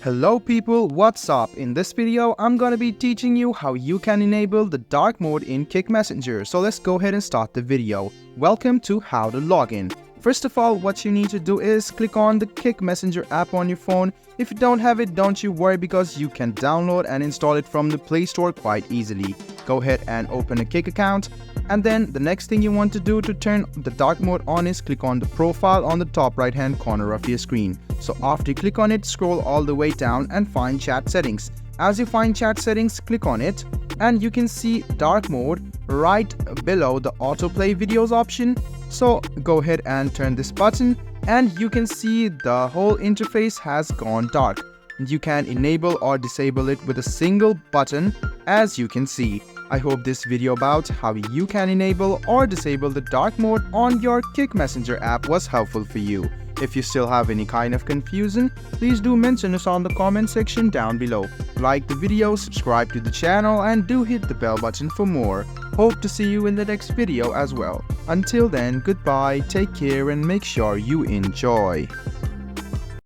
Hello people, what's up? In this video, I'm gonna be teaching you how you can enable the dark mode in Kick Messenger. So let's go ahead and start the video. Welcome to how to log in. First of all, what you need to do is click on the Kick Messenger app on your phone. If you don't have it, don't you worry because you can download and install it from the Play Store quite easily. Go ahead and open a Kick account. And then the next thing you want to do to turn the dark mode on is click on the profile on the top right hand corner of your screen. So after you click on it, scroll all the way down and find chat settings. As you find chat settings, click on it and you can see dark mode right below the autoplay videos option. So go ahead and turn this button and you can see the whole interface has gone dark. You can enable or disable it with a single button, as you can see. I hope this video about how you can enable or disable the dark mode on your Kick Messenger app was helpful for you. If you still have any kind of confusion, please do mention us on the comment section down below. Like the video, subscribe to the channel and do hit the bell button for more. Hope to see you in the next video as well. Until then, goodbye, take care and make sure you enjoy.